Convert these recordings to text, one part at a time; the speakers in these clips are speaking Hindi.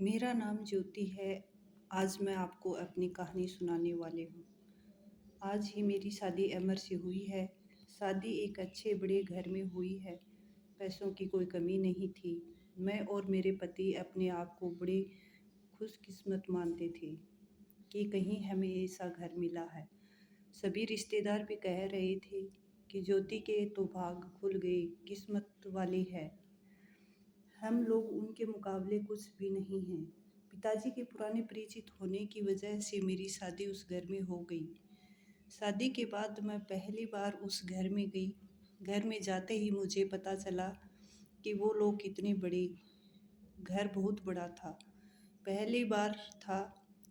मेरा नाम ज्योति है। आज मैं आपको अपनी कहानी सुनाने वाली हूँ। आज ही मेरी शादी अमर से हुई है। शादी एक अच्छे बड़े घर में हुई है। पैसों की कोई कमी नहीं थी। मैं और मेरे पति अपने आप को बड़े खुशकिस्मत मानते थे कि कहीं हमें ऐसा घर मिला है। सभी रिश्तेदार भी कह रहे थे कि ज्योति के तो भाग खुल गए, किस्मत वाली है। हम लोग उनके मुकाबले कुछ भी नहीं हैं। पिताजी के पुराने परिचित होने की वजह से मेरी शादी उस घर में हो गई। शादी के बाद मैं पहली बार उस घर में गई। घर में जाते ही मुझे पता चला कि वो लोग कितने बड़े। घर बहुत बड़ा था। पहली बार था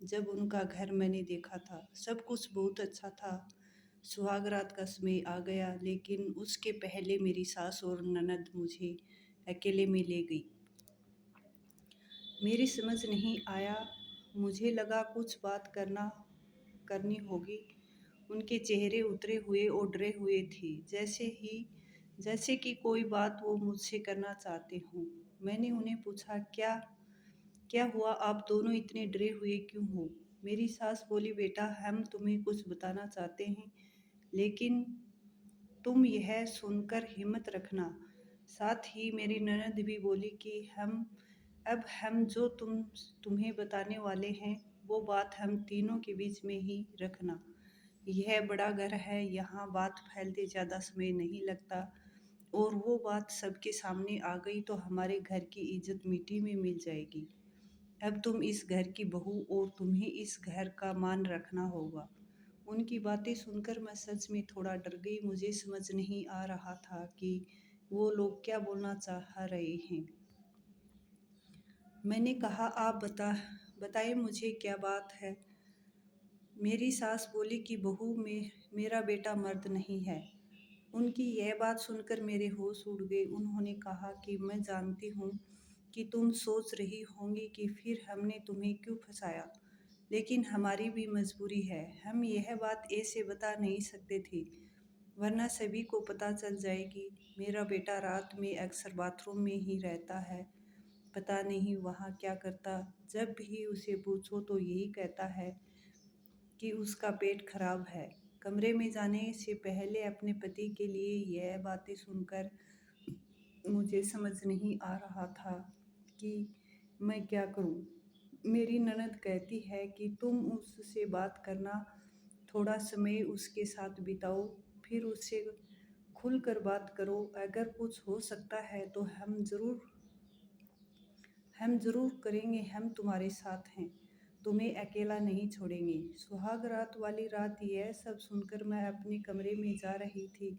जब उनका घर मैंने देखा था। सब कुछ बहुत अच्छा था। सुहागरात का समय आ गया, लेकिन उसके पहले मेरी सास और ननद मुझे अकेले में ले गई। मेरी समझ नहीं आया। मुझे लगा कुछ बात करनी होगी। उनके चेहरे उतरे हुए और डरे हुए थे, जैसे कि कोई बात वो मुझसे करना चाहते हों। मैंने उन्हें पूछा, क्या क्या हुआ? आप दोनों इतने डरे हुए क्यों हो? मेरी सास बोली, बेटा, हम तुम्हें कुछ बताना चाहते हैं, लेकिन तुम यह सुनकर हिम्मत रखना। साथ ही मेरी ननद भी बोली कि हम जो तुम्हें बताने वाले हैं, वो बात हम तीनों के बीच में ही रखना। यह बड़ा घर है, यहाँ बात फैलते ज़्यादा समय नहीं लगता, और वो बात सबके सामने आ गई तो हमारे घर की इज्जत मिट्टी में मिल जाएगी। अब तुम इस घर की बहू और तुम्हें इस घर का मान रखना होगा। उनकी बातें सुनकर मैं सच में थोड़ा डर गई। मुझे समझ नहीं आ रहा था कि वो लोग क्या बोलना चाह रहे हैं। मैंने कहा, आप बताएं मुझे क्या बात है। मेरी सास बोली कि बहू में मेरा बेटा मर्द नहीं है। उनकी यह बात सुनकर मेरे होश उड़ गए। उन्होंने कहा कि मैं जानती हूँ कि तुम सोच रही होंगी कि फिर हमने तुम्हें क्यों फंसाया, लेकिन हमारी भी मजबूरी है। हम यह बात ऐसे बता नहीं सकते थे, वरना सभी को पता चल जाएगी। मेरा बेटा रात में अक्सर बाथरूम में ही रहता है। पता नहीं वहाँ क्या करता। जब भी उसे पूछो तो यही कहता है कि उसका पेट खराब है। कमरे में जाने से पहले अपने पति के लिए यह बातें सुनकर मुझे समझ नहीं आ रहा था कि मैं क्या करूं। मेरी ननद कहती है कि तुम उससे बात करना, थोड़ा समय उसके साथ बिताओ, फिर उससे खुलकर बात करो। अगर कुछ हो सकता है तो हम जरूर करेंगे। हम तुम्हारे साथ हैं, तुम्हें अकेला नहीं छोड़ेंगे। सुहाग रात वाली रात यह सब सुनकर मैं अपने कमरे में जा रही थी।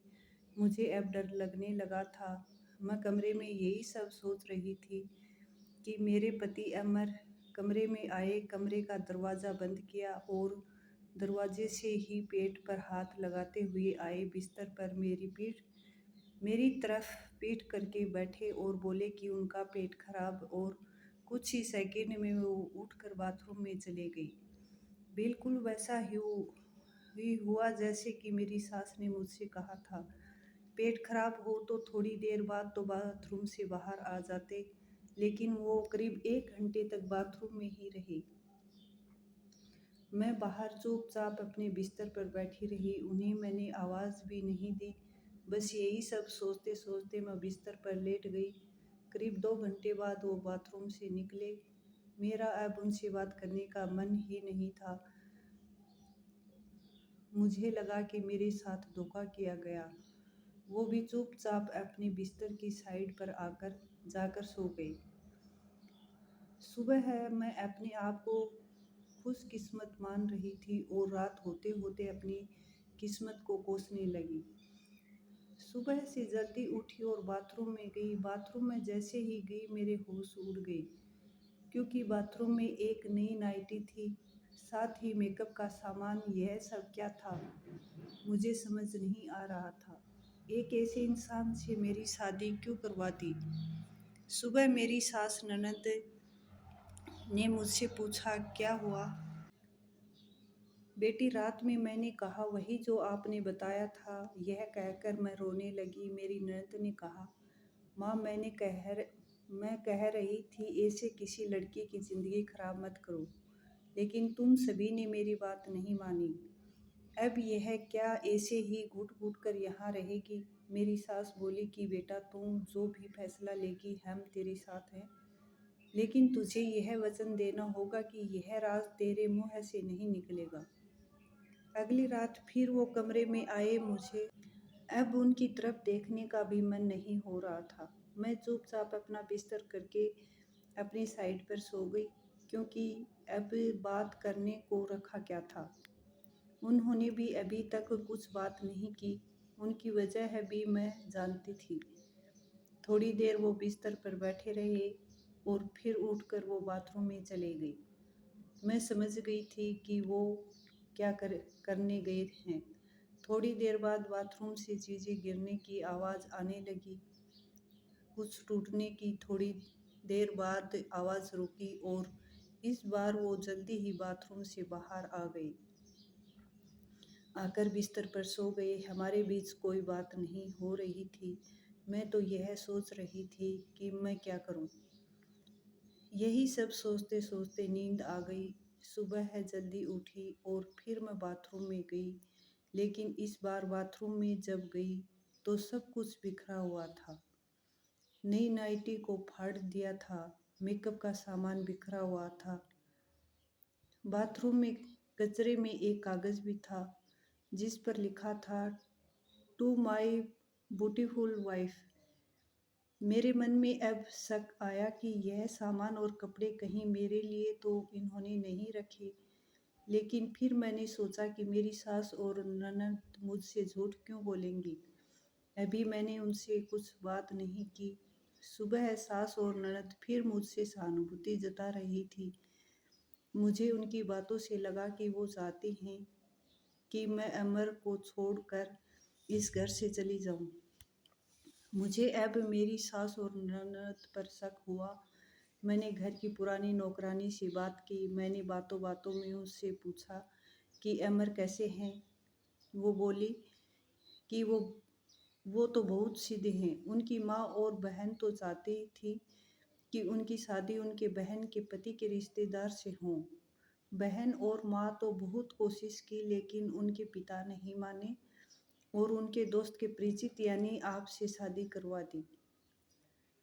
मुझे अब डर लगने लगा था। मैं कमरे में यही सब सोच रही थी कि मेरे पति अमर कमरे में आए, कमरे का दरवाज़ा बंद किया और दरवाजे से ही पेट पर हाथ लगाते हुए आए। बिस्तर पर मेरी तरफ पीठ करके बैठे और बोले कि उनका पेट खराब, और कुछ ही सेकंड में वो उठकर बाथरूम में चले गई। बिल्कुल वैसा ही हुआ जैसे कि मेरी सास ने मुझसे कहा था। पेट खराब हो तो थोड़ी देर बाद तो बाथरूम से बाहर आ जाते, लेकिन वो करीब 1 घंटे तक बाथरूम में ही रहे। मैं बाहर चुपचाप अपने बिस्तर पर बैठी रही। उन्हें मैंने आवाज़ भी नहीं दी। बस यही सब सोचते सोचते मैं बिस्तर पर लेट गई। करीब 2 घंटे बाद वो बाथरूम से निकले। मेरा अब उनसे बात करने का मन ही नहीं था। मुझे लगा कि मेरे साथ धोखा किया गया। वो भी चुपचाप अपने बिस्तर की साइड पर आकर जाकर सो गए। सुबह है, मैं अपने आप को खुशकिस्मत मान रही थी और रात होते होते अपनी किस्मत को कोसने लगी। सुबह से जल्दी उठी और बाथरूम में गई। बाथरूम में जैसे ही गई मेरे होश उड़ गए, क्योंकि बाथरूम में एक नई नाइटी थी, साथ ही मेकअप का सामान। यह सब क्या था, मुझे समझ नहीं आ रहा था। एक ऐसे इंसान से मेरी शादी क्यों करवा दी? सुबह मेरी सास ननद ने मुझसे पूछा, क्या हुआ बेटी? रात में मैंने कहा, वही जो आपने बताया था। यह कहकर मैं रोने लगी। मेरी ननद ने कहा, माँ, मैं कह रही थी ऐसे किसी लड़की की ज़िंदगी खराब मत करो, लेकिन तुम सभी ने मेरी बात नहीं मानी। अब यह क्या ऐसे ही घुट-घुट कर यहाँ रहेगी? मेरी सास बोली कि बेटा तुम जो भी फैसला लेगी हम तेरे साथ हैं, लेकिन तुझे यह वचन देना होगा कि यह राज तेरे मुँह से नहीं निकलेगा। अगली रात फिर वो कमरे में आए। मुझे अब उनकी तरफ देखने का भी मन नहीं हो रहा था। मैं चुपचाप अपना बिस्तर करके अपनी साइड पर सो गई, क्योंकि अब बात करने को रखा क्या था। उन्होंने भी अभी तक कुछ बात नहीं की। उनकी वजह भी मैं जानती थी। थोड़ी देर वो बिस्तर पर बैठे रहे और फिर उठकर वो बाथरूम में चले गए। मैं समझ गई थी कि वो क्या करने गए हैं। थोड़ी देर बाद बाथरूम से चीज़ें गिरने की आवाज़ आने लगी, कुछ टूटने की। थोड़ी देर बाद आवाज़ रुकी और इस बार वो जल्दी ही बाथरूम से बाहर आ गए। आकर बिस्तर पर सो गए। हमारे बीच कोई बात नहीं हो रही थी। मैं तो यह सोच रही थी कि मैं क्या करूं। यही सब सोचते सोचते नींद आ गई। सुबह है जल्दी उठी और फिर मैं बाथरूम में गई, लेकिन इस बार बाथरूम में जब गई तो सब कुछ बिखरा हुआ था। नई नाइटी को फाड़ दिया था, मेकअप का सामान बिखरा हुआ था। बाथरूम में कचरे में एक कागज़ भी था, जिस पर लिखा था टू माई ब्यूटीफुल वाइफ। मेरे मन में अब शक आया कि यह सामान और कपड़े कहीं मेरे लिए तो इन्होंने नहीं रखे। लेकिन फिर मैंने सोचा कि मेरी सास और ननद मुझसे झूठ क्यों बोलेंगी। अभी मैंने उनसे कुछ बात नहीं की। सुबह सास और ननद फिर मुझसे सहानुभूति जता रही थी। मुझे उनकी बातों से लगा कि वो चाहती हैं कि मैं अमर को छोड़कर इस घर से चली जाऊं। मुझे अब मेरी सास और ननद पर शक हुआ। मैंने घर की पुरानी नौकरानी से बात की। मैंने बातों बातों में उससे पूछा कि अमर कैसे हैं। वो बोली कि वो तो बहुत सीधे हैं। उनकी माँ और बहन तो चाहती थी कि उनकी शादी उनके बहन के पति के रिश्तेदार से हो। बहन और माँ तो बहुत कोशिश की, लेकिन उनके पिता नहीं माने और उनके दोस्त के परिचित यानी आपसे शादी करवा दी।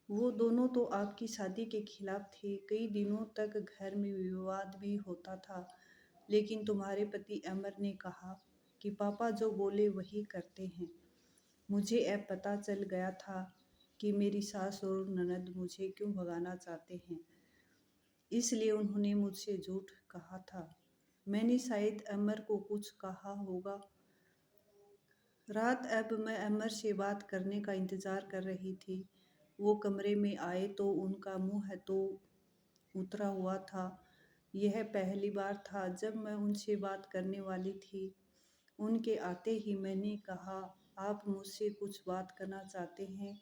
वो दोनों तो आपकी शादी के खिलाफ थे। कई दिनों तक घर में विवाद भी होता था, लेकिन तुम्हारे पति अमर ने कहा कि पापा जो बोले वही करते हैं। मुझे अब पता चल गया था कि मेरी सास और ननद मुझे क्यों भगाना चाहते हैं। इसलिए उन्होंने मुझसे झूठ कहा था। मैंने शायद अमर को कुछ कहा होगा। रात अब मैं अमर से बात करने का इंतज़ार कर रही थी। वो कमरे में आए तो उनका मुंह तो उतरा हुआ था। यह पहली बार था जब मैं उनसे बात करने वाली थी। उनके आते ही मैंने कहा, आप मुझसे कुछ बात करना चाहते हैं?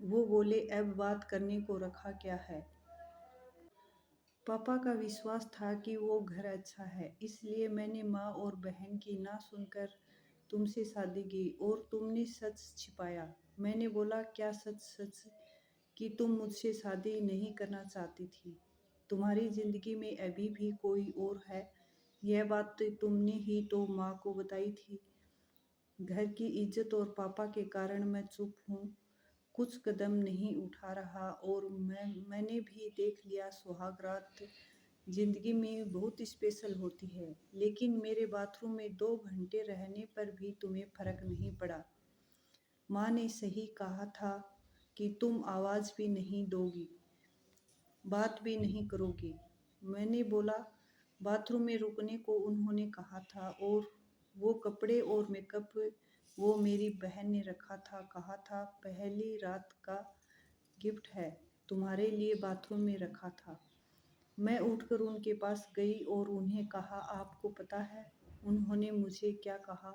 वो बोले, अब बात करने को रखा क्या है। पापा का विश्वास था कि वो घर अच्छा है, इसलिए मैंने माँ और बहन की ना सुनकर तुमसे शादी की और तुमने सच छिपाया। मैंने बोला, क्या सच? सच कि तुम मुझसे शादी नहीं करना चाहती थी। तुम्हारी ज़िंदगी में अभी भी कोई और है। यह बात तो तुमने ही तो माँ को बताई थी। घर की इज्जत और पापा के कारण मैं चुप हूँ, कुछ कदम नहीं उठा रहा। और मैंने भी देख लिया, सुहाग रात ज़िंदगी में बहुत स्पेशल होती है, लेकिन मेरे बाथरूम में 2 घंटे रहने पर भी तुम्हें फ़र्क नहीं पड़ा। माँ ने सही कहा था कि तुम आवाज़ भी नहीं दोगी, बात भी नहीं करोगी। मैंने बोला, बाथरूम में रुकने को उन्होंने कहा था, और वो कपड़े और मेकअप वो मेरी बहन ने रखा था। कहा था पहली रात का गिफ्ट है, तुम्हारे लिए बाथरूम में रखा था। मैं उठकर उनके पास गई और उन्हें कहा, आपको पता है उन्होंने मुझे क्या कहा?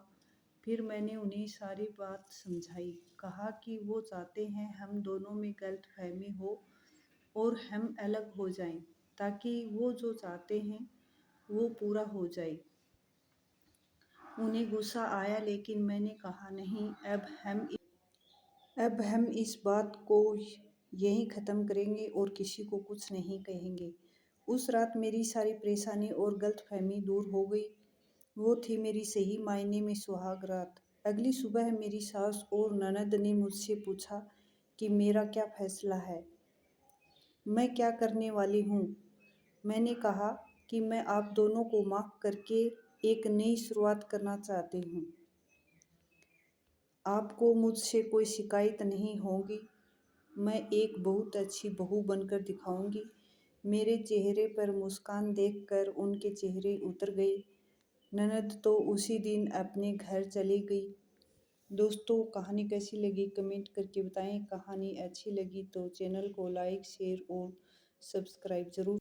फिर मैंने उन्हें सारी बात समझाई। कहा कि वो चाहते हैं हम दोनों में गलतफहमी हो और हम अलग हो जाएं, ताकि वो जो चाहते हैं वो पूरा हो जाए। उन्हें गुस्सा आया, लेकिन मैंने कहा, नहीं, अब हम अब हम इस बात को यहीं ख़त्म करेंगे और किसी को कुछ नहीं कहेंगे। उस रात मेरी सारी परेशानी और गलतफहमी दूर हो गई। वो थी मेरी सही मायने में सुहाग रात। अगली सुबह मेरी सास और ननद ने मुझसे पूछा कि मेरा क्या फैसला है, मैं क्या करने वाली हूँ। मैंने कहा कि मैं आप दोनों को माफ़ करके एक नई शुरुआत करना चाहती हूँ। आपको मुझसे कोई शिकायत नहीं होगी। मैं एक बहुत अच्छी बहू बनकर दिखाऊंगी। मेरे चेहरे पर मुस्कान देखकर उनके चेहरे उतर गए। ननद तो उसी दिन अपने घर चली गई। दोस्तों, कहानी कैसी लगी कमेंट करके बताएं। कहानी अच्छी लगी तो चैनल को लाइक शेयर और सब्सक्राइब ज़रूर